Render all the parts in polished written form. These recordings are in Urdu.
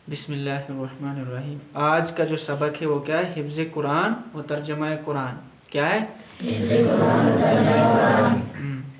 بسم اللہ الرحمن الرحیم۔ آج کا جو سبق ہے وہ کیا ہے؟ حفظ قرآن و ترجمہ قرآن۔ کیا ہے؟ حفظ قرآن و ترجمہ قرآن۔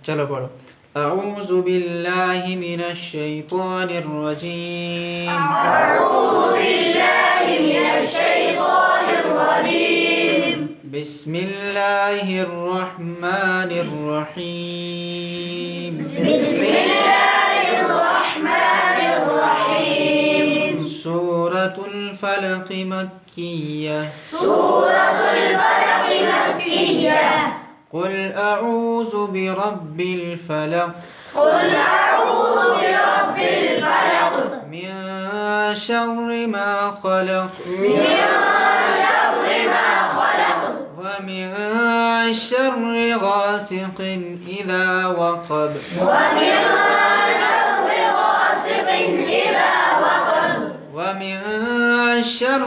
چلو پڑھو۔ اعوذ باللہ من الشیطان الرجیم۔ اعوذ باللہ من الشیطان الرجیم۔ بسم اللہ الرحمن الرحیم۔ بسم اللہ الرحمن الرحیم۔ سورۃ الفلق مکیہ۔ سورۃ الفلق مکیہ۔ قل اعوذ برب الفلق۔ قل اعوذ برب الفلق۔ من شر ما خلق۔ من شر ما خلق۔ ومن شر غاسق اذا وقب۔ ومن شر غاسق إذا وقب۔ ومن شر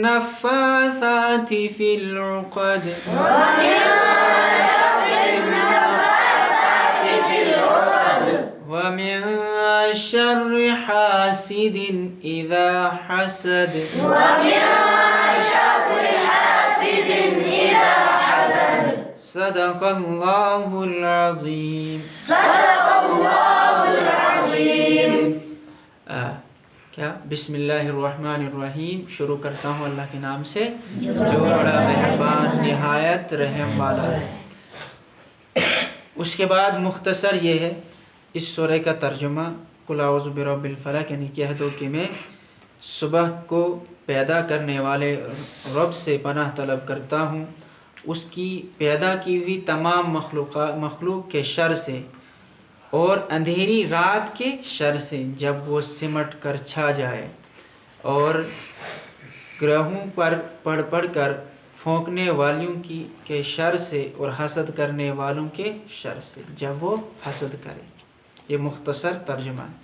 النفاثات في العقد۔ ومن شر النفاثات في العقد۔ ومن شر حاسد إذا حسد۔ ومن شر حاسد إذا حسد۔ صدق اللہ العظیم۔ صدق اللہ العظیم۔ کیا؟ بسم اللہ الرحمن الرحیم۔ شروع کرتا ہوں اللہ کے نام سے جو بڑا مہربان نہایت رحم والا ہے۔ اس کے بعد مختصر یہ ہے اس سورہ کا ترجمہ، قل اعوذ برب الفلق، یعنی کہہ دو کہ میں صبح کو پیدا کرنے والے رب سے پناہ طلب کرتا ہوں، اس کی پیدا کی ہوئی تمام مخلوق کے شر سے اور اندھیری رات کے شر سے جب وہ سمٹ کر چھا جائے، اور گروہوں پر پڑھ کر پھونکنے والیوں کے شر سے اور حسد کرنے والوں کے شر سے جب وہ حسد کرے۔ یہ مختصر ترجمہ ہے۔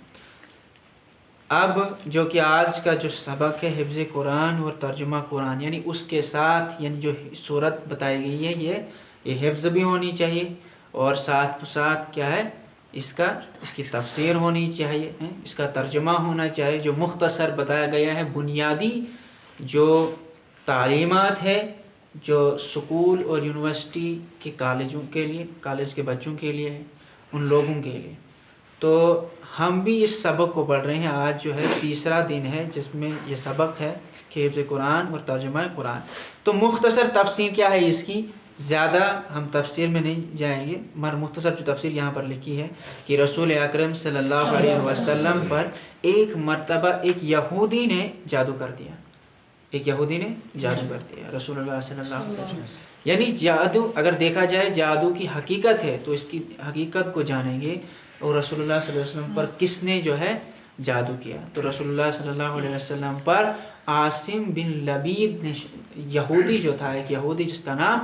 اب جو کہ آج کا جو سبق ہے حفظ قرآن اور ترجمہ قرآن، یعنی اس کے ساتھ یعنی جو صورت بتائی گئی ہے یہ حفظ بھی ہونی چاہیے، اور ساتھ ساتھ کیا ہے اس کی تفسیر ہونی چاہیے، اس کا ترجمہ ہونا چاہیے۔ جو مختصر بتایا گیا ہے بنیادی جو تعلیمات ہے جو سکول اور یونیورسٹی کے کالجوں کے لیے، کالج کے بچوں کے لیے ہے، ان لوگوں کے لیے۔ تو ہم بھی اس سبق کو پڑھ رہے ہیں۔ آج جو ہے تیسرا دن ہے جس میں یہ سبق ہے کہ حفظ قرآن اور ترجمہ قرآن۔ تو مختصر تفسیر کیا ہے اس کی، زیادہ ہم تفسیر میں نہیں جائیں گے، مگر مختصر جو تفسیر یہاں پر لکھی ہے کہ رسول اکرم صلی اللہ علیہ وسلم پر ایک مرتبہ ایک یہودی نے جادو کر دیا، ایک یہودی نے جادو کر دیا رسول اللہ صلی اللہ علیہ وسلم۔ یعنی جادو اگر دیکھا جائے جادو کی حقیقت ہے تو اس کی حقیقت کو جانیں گے، اور رسول اللہ صلی اللہ علیہ وسلم پر کس نے جو ہے جادو کیا۔ تو رسول اللہ صلی اللہ علیہ وسلم پر عاصم بن لبید نے، یہودی جو تھا، ایک یہودی جس کا نام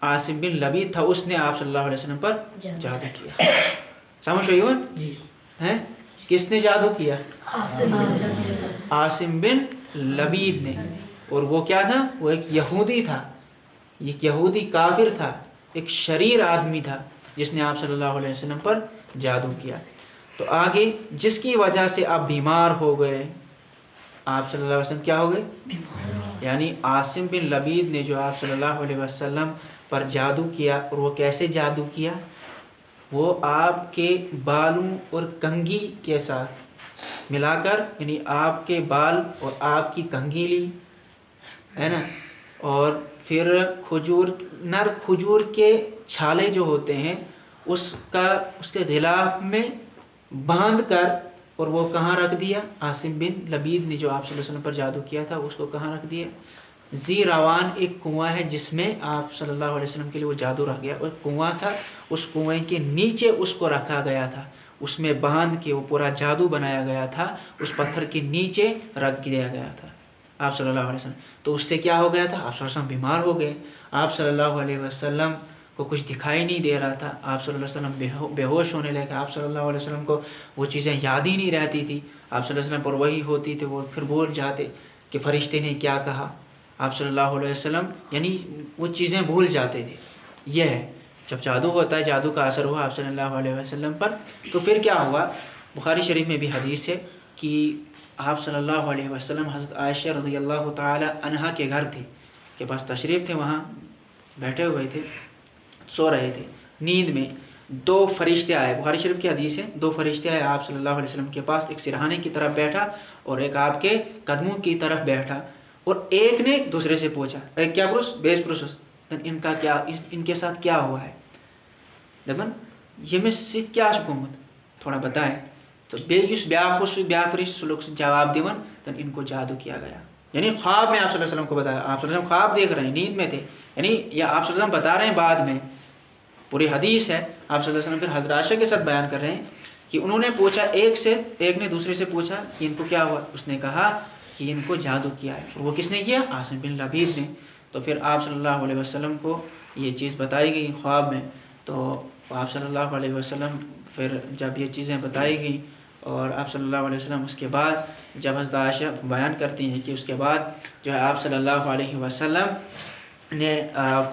عاصم بن لبید تھا، اس نے آپ صلی اللہ علیہ وسلم پر جادو کیا۔ سمجھ رہی ہو؟ ہیں کس نے جادو کیا؟ عاصم بن لبید نے۔ اور وہ کیا تھا؟ وہ ایک یہودی تھا، ایک یہودی کافر تھا، ایک شریر آدمی تھا جس نے آپ صلی اللہ علیہ وسلم پر جادو کیا۔ تو آگے جس کی وجہ سے آپ بیمار ہو گئے، آپ صلی اللہ علیہ وسلم کیا ہو گئے؟ یعنی عاصم بن لبید نے جو آپ صلی اللہ علیہ وسلم پر جادو کیا، اور وہ کیسے جادو کیا؟ وہ آپ کے بالوں اور کنگھی کے ساتھ ملا کر، یعنی آپ کے بال اور آپ کی کنگھی لی ہے نا، اور پھر نر کھجور کے چھالے جو ہوتے ہیں اس کے غلاف میں باندھ کر، اور وہ کہاں رکھ دیا؟ عاصم بن لبید نے جو آپ صلی اللہ علیہ وسلم پر جادو کیا تھا اس کو کہاں رکھ دیا؟ ذی روان ایک کنواں ہے جس میں آپ صلی اللہ علیہ وسلم کے لیے وہ جادو رکھ گیا، اور کنواں تھا، اس کنویں کے نیچے اس کو رکھا گیا تھا، اس میں باندھ کے وہ پورا جادو بنایا گیا تھا، اس پتھر کے نیچے رکھ دیا گیا تھا آپ صلی اللہ علیہ وسلم۔ تو اس سے کیا ہو گیا تھا؟ آپ صلی اللہ علیہ وسلم بیمار ہو گئے، آپ صلی اللہ علیہ وسلم کو کچھ دکھائی نہیں دے رہا تھا، آپ صلی اللہ علیہ وسلم بے ہوش ہونے لگے، آپ صلی اللہ علیہ وسلم کو وہ چیزیں یاد ہی نہیں رہتی تھی، آپ صلی اللہ علیہ وسلم پر وحی ہوتی تھی، وہ پھر بول جاتے کہ فرشتے نے کیا کہا، آپ صلی اللہ علیہ وسلم یعنی وہ چیزیں بھول جاتے تھے۔ یہ ہے جب جادو ہوتا ہے، جادو کا اثر ہوا آپ صلی اللہ علیہ وسلم پر، تو پھر کیا ہوا؟ بخاری شریف میں بھی حدیث ہے کہ آپ صلی اللہ علیہ وسلم حضرت عائشہ رضی اللہ تعالی عنہا کے گھر تھے، کے پاس تشریف تھے، وہاں بیٹھے ہوئے تھے، سو رہے تھے، نیند میں دو فرشتے آئے، بخاری شریف کی حدیث ہے، دو فرشتے آئے آپ صلی اللہ علیہ وسلم کے پاس، ایک سرہانے کی طرف بیٹھا اور ایک آپ کے قدموں کی طرف بیٹھا، اور ایک نے دوسرے سے پوچھا، ایک کیا پروس بیس پروسس ان کا کیا، ان کے ساتھ کیا ہوا ہے، دپن یہ میں سیت کیا گومت تھوڑا بتائیں، تو بیس بیاا فرشت سلوک جواب دیون تو ان کو جادو کیا گیا، یعنی خواب میں آپ صلی اللہ علیہ وسلم کو بتایا، آپ صلی اللہ علیہ وسلم خواب دیکھ رہے ہیں، نیند میں تھے، یعنی یہ آپ صلی اللہ علیہ وسلم بتا رہے ہیں، بعد میں پوری حدیث ہے، آپ صلی اللہ علیہ وسلم پھر حضرت عائشہ کے ساتھ بیان کر رہے ہیں کہ انہوں نے پوچھا ایک نے دوسرے سے پوچھا کہ ان کو کیا ہوا، اس نے کہا کہ ان کو جادو کیا ہے، اور وہ کس نے کیا، عاصم بن لبید نے، تو پھر آپ صلی اللہ علیہ وسلم کو یہ چیز بتائی گئی خواب میں، تو آپ صلی اللہ علیہ وسلم پھر جب یہ چیزیں بتائی گئیں اور آپ صلی اللہ علیہ وسلم اس کے بعد جب حضرت عائشہ بیان کرتی ہیں کہ اس کے بعد جو ہے آپ صلی اللہ علیہ وسلم نے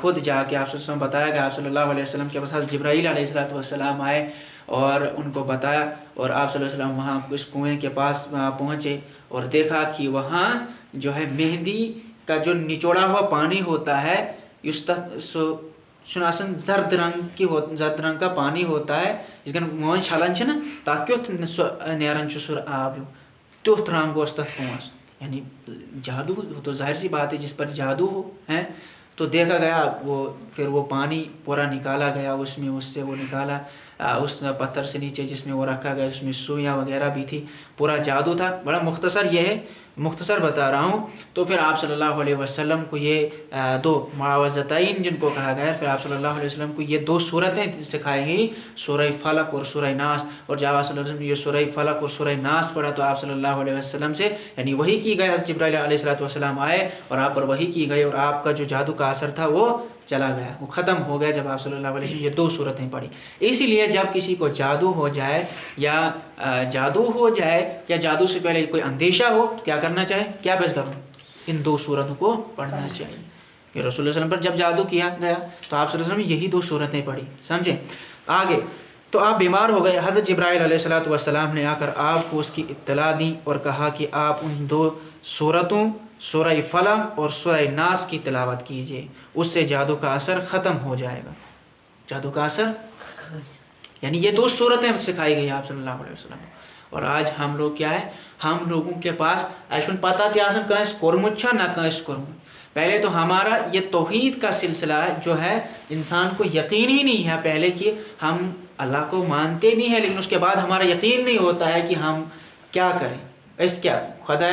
خود جا کے آپ صلی اللہ علیہ وسلم بتایا کہ آپ صلی اللہ علیہ وسلم کے پاس حضرت جبرائیل علیہ السلام آئے اور ان کو بتایا، اور آپ صلی اللہ علیہ وسلم وہاں اس کنویں کے پاس پہنچے اور دیکھا کہ وہاں جو ہے مہندی کا جو نچوڑا ہوا پانی ہوتا ہے، شناسن زرد رنگ کا پانی ہوتا ہے، جس کا مون چھلان نا تک کیت نیران سر آب تیتھ رنگ اس تک کنوس، یعنی جادو تو ظاہر سی بات ہے جس پر جادو ہو ہے، تو دیکھا گیا وہ پھر وہ پانی پورا نکالا گیا، اس میں اس سے وہ نکالا اس پتھر سے نیچے جس میں وہ رکھا گیا، اس میں سوئیاں وغیرہ بھی تھی، پورا جادو تھا، بڑا مختصر یہ ہے، مختصر بتا رہا ہوں۔ تو پھر آپ صلی اللہ علیہ وسلم کو یہ دو معاوضتین جن کو کہا گیا، پھر آپ صلی اللہ علیہ وسلم کو یہ دو صورتیں سکھائی گئی، سورہ فلق اور سورہ ناس، اور جب آپ صلی اللہ علیہ وسلم نے یہ سورہ فلق اور سورہ ناس پڑھا تو آپ صلی اللہ علیہ وسلم سے یعنی وحی کی گئی، حضرت جبرائیل علیہ السلام آئے اور آپ پر وحی کی گئی، اور آپ کا جو جادو کا اثر تھا وہ چلا گیا، وہ ختم ہو گیا جب آپ صلی اللہ علیہ وسلم یہ دو صورتیں پڑھی۔ اسی لیے جب کسی کو جادو ہو جائے یا جادو سے پہلے کوئی اندیشہ ہو تو کیا کرنا چاہے، کیا بس کروں، ان دو صورتوں کو پڑھنا چاہیے، کہ رسول اللہ صلی اللہ علیہ وسلم پر جب جادو کیا گیا تو آپ صلی اللہ علیہ وسلم نے یہی دو صورتیں پڑھی، سمجھے۔ آگے تو آپ بیمار ہو گئے، حضرت جبرائیل علیہ السلام نے آ کر آپ کو اس کی اطلاع دی اور کہا کہ آپ ان دو صورتوں سورہ فلق اور سورہ ناس کی تلاوت کیجیے، اس سے جادو کا اثر ختم ہو جائے گا، جادو کا اثر، یعنی یہ دو صورتیں سکھائی گئی آپ صلی اللہ علیہ وسلم۔ اور آج ہم لوگ کیا ہے، ہم لوگوں کے پاس ایسا پتہ تھی آسان کنس کورمت چھا نہ کنس کورمت، پہلے تو ہمارا یہ توحید کا سلسلہ جو ہے انسان کو یقین ہی نہیں ہے پہلے کہ ہم اللہ کو مانتے بھی ہیں، لیکن اس کے بعد ہمارا یقین نہیں ہوتا ہے کہ ہم کیا کریں، اس کیا خدا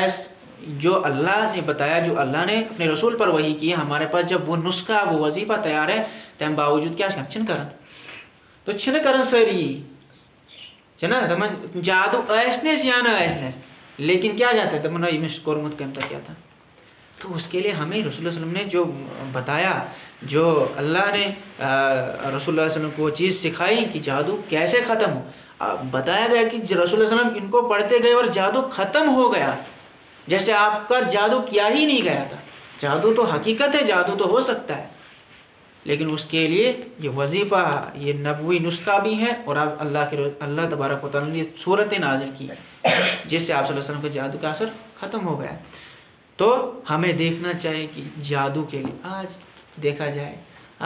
جو اللہ نے بتایا، جو اللہ نے اپنے رسول پر وحی کی، ہمارے پاس جب وہ نسخہ وہ وظیفہ تیار ہے تو ہم باوجود کیا چھن کرن تو چھن کرن سری چھنا دمن جادو ایسنس یا نہ ایسنس، لیکن کیا جاتا ہے دمن یہ کورمت کرتا کیا تھا، تو اس کے لیے ہمیں رسول اللہ علیہ وسلم نے جو بتایا، جو اللہ نے رسول اللہ علیہ وسلم کو وہ چیز سکھائی کہ جادو کیسے ختم ہو، بتایا گیا کہ رسول اللہ علیہ وسلم ان کو پڑھتے گئے اور جادو ختم ہو گیا، جیسے آپ کا جادو کیا ہی نہیں گیا تھا۔ جادو تو حقیقت ہے، جادو تو ہو سکتا ہے، لیکن اس کے لیے یہ وظیفہ، یہ نبوی نسخہ بھی ہے، اور اب اللہ تبارک و تعالیٰ نے صورتیں نازل کی جس سے آپ صلی اللہ علیہ وسلم کے جادو کا اثر ختم ہو گیا۔ تو ہمیں دیکھنا چاہیے کہ جادو کے لیے آج دیکھا جائے،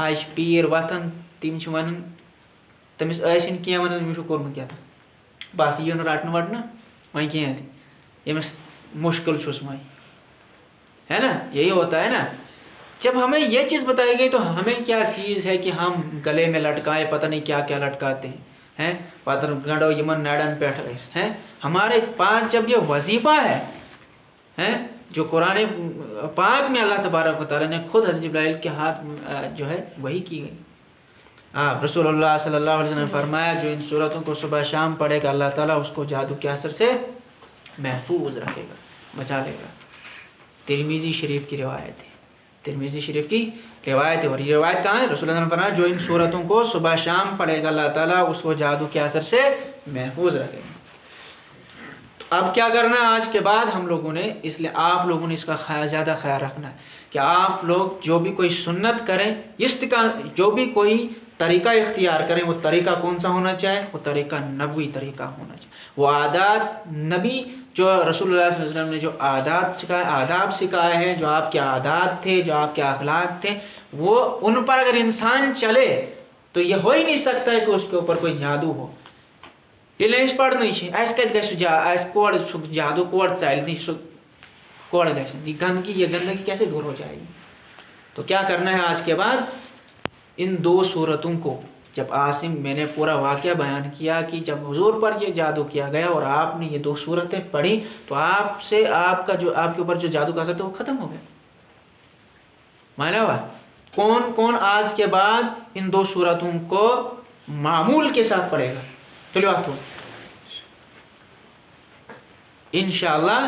آج پیر وتن تم ون تمس ٲسِن کینٛہہ ونان أمِس چھُ کوٚرمُت کیٛاہ تام بس یِیو نہٕ رٹنہٕ وٹنہٕ وۄنۍ کینٛہہ تہِ ییٚمِس مشکل چھُس وۄنۍ ہے نا، یہی ہوتا ہے نا۔ جب ہمیں یہ چیز بتائی گئی تو ہمیں کیا چیز ہے کہ ہم گلے میں لٹکائے پتہ نہیں کیا کیا لٹکاتے ہیں، پتہ گنڈو یمن نڑن پہ ہیں، ہمارے پاس جب یہ وظیفہ ہے جو قرآن پاک میں اللہ تبارک و تعالیٰ نے خود حضرت جبرائیل کے ہاتھ جو ہے وہی کی گئی۔ رسول اللہ صلی اللہ علیہ وسلم نے فرمایا جو ان صورتوں کو صبح شام پڑھے گا اللہ تعالیٰ اس کو جادو کے اثر سے محفوظ رکھے گا، بچا لے گا۔ ترمذی شریف کی روایت ہے، ترمذی شریف کی روایت ہے، اور یہ روایت کہاں ہے؟ رسول اللہ نے فرمایا جو ان صورتوں کو صبح شام پڑھے گا اللہ تعالیٰ اس کو جادو کے اثر سے محفوظ رکھے گا۔ اب کیا کرنا ہے آج کے بعد ہم لوگوں نے، اس لیے آپ لوگوں نے اس کا زیادہ خیال رکھنا ہے کہ آپ لوگ جو بھی کوئی سنت کریں، جو بھی کوئی طریقہ اختیار کریں، وہ طریقہ کون سا ہونا چاہے؟ وہ طریقہ نبوی طریقہ ہونا چاہیے، وہ عادات نبی جو رسول اللہ صلی اللہ علیہ وسلم نے جو آداب سکھائے ہیں، جو آپ کے عادات تھے، جو آپ کے اخلاق تھے، وہ ان پر اگر انسان چلے تو یہ ہو ہی نہیں سکتا ہے کہ اس کے اوپر کوئی جادو ہو. اس پڑھنے اس کور جادو کور چل کوڑ گھر گندگی، یہ گندگی کیسے دور ہو جائے گی؟ تو کیا کرنا ہے آج کے بعد؟ ان 2 صورتوں کو، جب عاصم میں نے پورا واقعہ بیان کیا کہ جب حضور پر یہ جادو کیا گیا اور آپ نے یہ 2 صورتیں پڑھی تو آپ کے اوپر جو جادو کا اثر تھا وہ ختم ہو گیا. معلوم ہوا کون آج کے بعد ان 2 صورتوں کو معمول کے ساتھ پڑھے گا؟ چلو آپ کو انشاءاللہ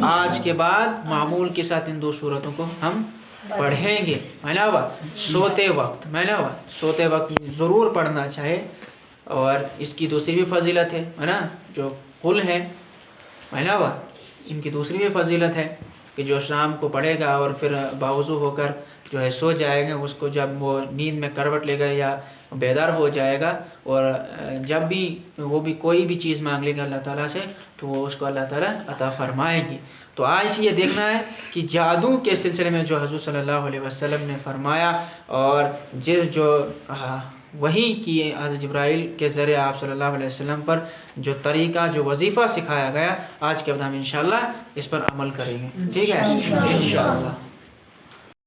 آج کے بعد معمول کے ساتھ ان 2 صورتوں کو ہم پڑھیں گے. سوتے وقت ضرور پڑھنا چاہے. اور اس کی دوسری بھی فضیلت ہے نا، جو قل ہے ان کی دوسری بھی فضیلت ہے کہ جو شام کو پڑھے گا اور پھر باوضو ہو کر جو ہے سو جائے گا، اس کو جب وہ نیند میں کروٹ لے گا یا بیدار ہو جائے گا اور جب بھی وہ بھی کوئی بھی چیز مانگ لے گا اللہ تعالیٰ سے تو وہ اس کو اللہ تعالیٰ عطا فرمائے گی. تو آج سے یہ دیکھنا ہے کہ جادو کے سلسلے میں جو حضور صلی اللہ علیہ وسلم نے فرمایا اور جو وحی کی حضرت جبرائیل کے ذریعے آپ صلی اللہ علیہ وسلم پر جو طریقہ جو وظیفہ سکھایا گیا، آج کے بعد ہم انشاءاللہ اس پر عمل کریں گے. ٹھیک ہے انشاءاللہ.